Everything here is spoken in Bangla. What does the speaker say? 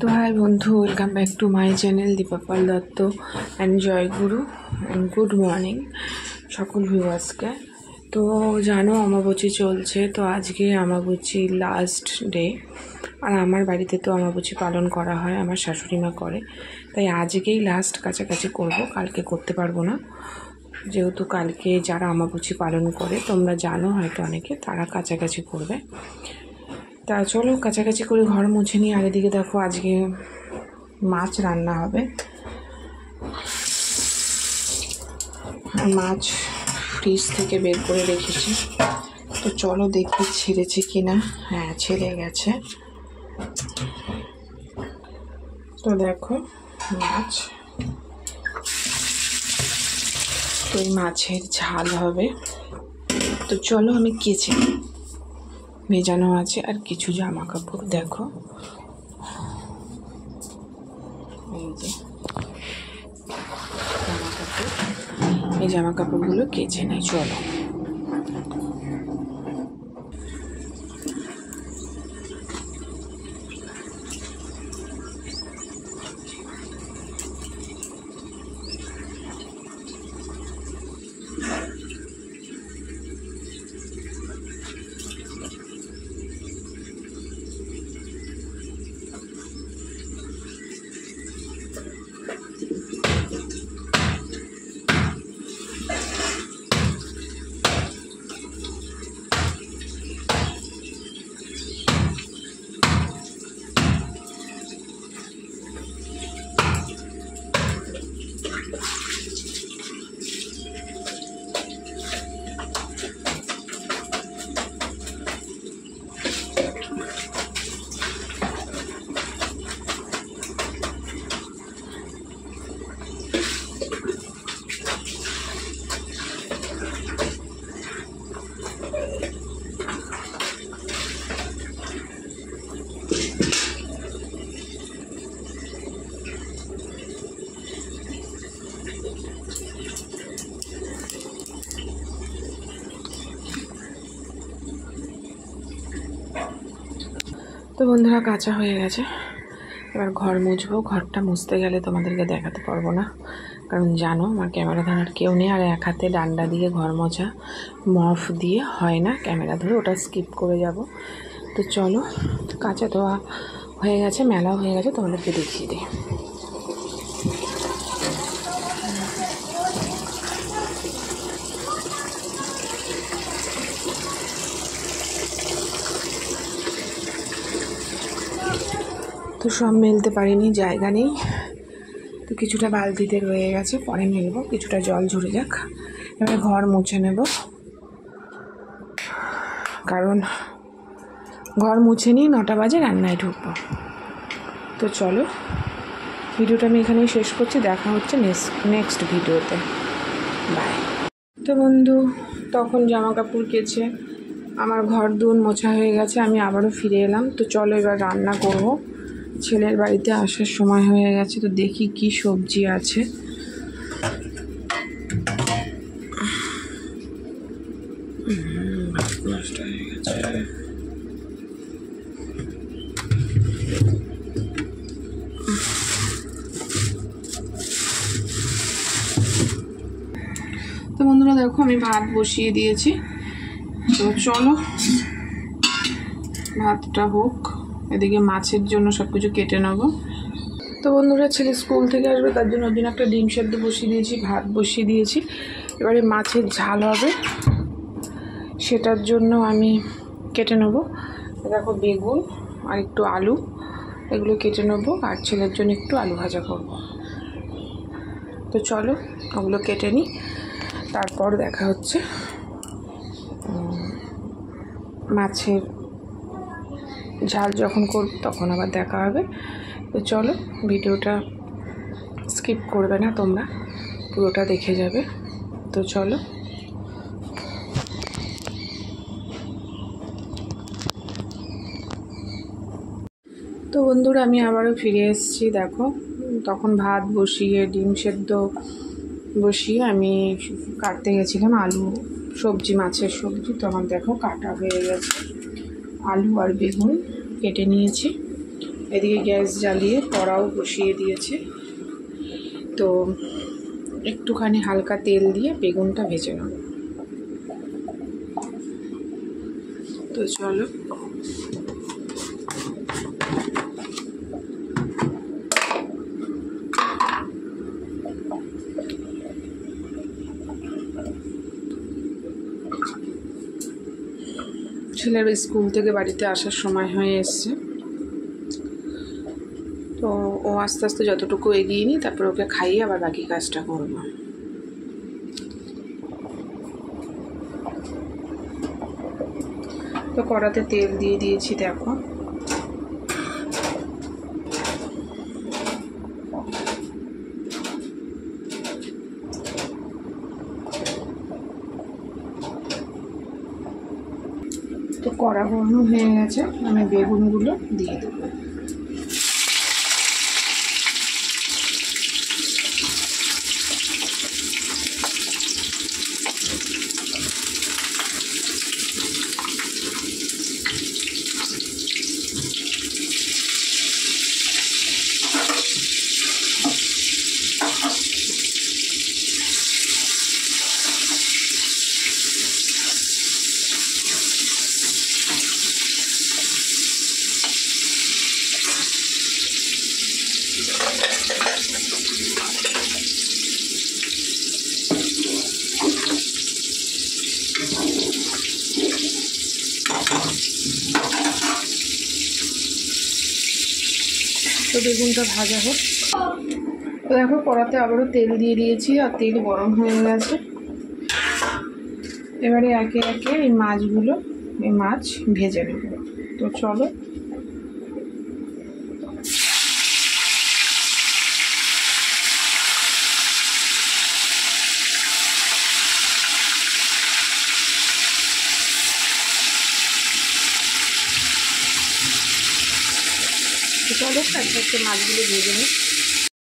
তো হাই বন্ধু, welcome back to my channel Dipa Pal Dutta and Joyguru and good morning সকল ভিউয়ার্সকে। তো জানো অমাবস্যা চলছে, তো আজকে অমাবস্যা লাস্ট ডে। আর আমার বাড়িতে তো অমাবস্যা পালন করা হয়, আমার শাশুড়ি মা করে, তাই আজকেই লাস্ট কাছাকাছি করব, কালকে করতে পারবো না। যেহেতু কালকে যারা অমাবস্যা পালন করে তোমরা জানো হয়তো অনেকে, তারা কাছাকাছি করবে। তা চলো কাছাকাছি করে ঘর মুছে নিই। আর এদিকে দেখো আজকে মাছ রান্না হবে, মাছ ফ্রিজ থেকে বের করে রেখেছি। তো চলো দেখি ছেড়েছে কিনা। হ্যাঁ, ছেড়ে গেছে। তো দেখো মাছ, তো এই মাছের ঝাল হবে। তো চলো আমি কেচে নিই, ভেজানো আছে আর কিছু জামা কাপড় দেখো, এই যে জামা কাপড়, এই জামা কাপড়গুলো কেচে নেই। চলো তো বন্ধুরা কাঁচা হয়ে গেছে, এবার ঘর মুছবো। ঘরটা মুছতে গেলে তোমাদেরকে দেখাতে পারবো না, কারণ জানো আমার ক্যামেরা ধরার কেউ নেই। আর এক হাতে ডান্ডা দিয়ে ঘর মোছা, মফ দিয়ে হয় না ক্যামেরা ধরে, ওটা স্কিপ করে যাব। তো চলো, কাঁচা ধোয়া হয়ে গেছে, মেলাও হয়ে গেছে, তোমাদেরকে দেখিয়ে দিই। তো সব মেলতে পারিনি, জায়গা নেই, তো কিছুটা বালতিতে রয়ে গেছে, পরে মেলবো। কিছুটা জল ঝরে যাক, এবারে ঘর মুছে নেব, কারণ ঘর মুছে নিয়ে 9টা বাজে রান্নায় ঢুকবো। তো চলো, ভিডিওটা আমি এখানেই শেষ করছি, দেখা হচ্ছে নেক্সট ভিডিওতে, বাই। তো বন্ধু তখন জামা কাপড় কেচে আমার ঘর দুন মোছা হয়ে গেছে, আমি আবারও ফিরে এলাম। তো চলো এবার রান্না করব, ছেলের বাড়িতে আসার সময় হয়ে গেছে। তো দেখি কি সবজি আছে। নষ্ট হয়ে গেছে। তো বন্ধুরা দেখো আমি ভাত বসিয়ে দিয়েছি, তো চলো ভাতটা হোক। এদিকে মাছের জন্য সব কিছু কেটে নেবো। তো বন্ধুরা ছেলে স্কুল থেকে আসবে, তার জন্য ওর জন্য একটা ডিম সেদ্ধ বসিয়ে দিয়েছি, ভাত বসিয়ে দিয়েছি। এবারে মাছের ঝাল হবে, সেটার জন্য আমি কেটে নেবো। দেখো বেগুন আর একটু আলু, এগুলো কেটে নেবো, আর ছেলের জন্য একটু আলু ভাজা করব। তো চলো ওগুলো কেটে নিই, তারপর দেখা হচ্ছে। মাছের ঝাল যখন করব তখন আবার দেখা হবে। তো চলো, ভিডিওটা স্কিপ করবে না তোমরা, পুরোটা দেখে যাবে। তো চলো। তো বন্ধুরা আমি আবারও ফিরে এসেছি, দেখো তখন ভাত বসিয়ে ডিম সেদ্ধ বসিয়ে আমি কাটতে গেছিলাম আলু সবজি, মাছের সবজি। তো আমার দেখো কাটা হয়ে গেছে, আলু আর বেগুন কেটে নিয়েছি। এদিকে গ্যাস জ্বালিয়ে কড়াও বসিয়ে দিয়েছি। তো একটুখানি হালকা তেল দিয়ে বেগুনটা ভেজে নেব। তো চলো, ছেলের স্কুল থেকে বাড়িতে আসার সময় হয়ে এসছে। তো ও আস্তে আস্তে যতটুকু এগিয়ে নিই, তারপর ওকে খাইয়ে আবার বাকি কাজটা করব। তো কড়াতে তেল দিয়ে দিয়েছি, দেখো। তো কড়া গরম হয়ে গেছে, আমি বেগুনগুলো দিয়ে দেবো। তো বেগুনটা ভাজা হোক। তো দেখো, কড়াতে আবারও তেল দিয়ে দিয়েছি, আর তেল গরম হয়ে গেছে। এবারে একে একে এই মাছ ভেজে নেব। তো চলো, একটা একটা মাছগুলো ভেজে নিই।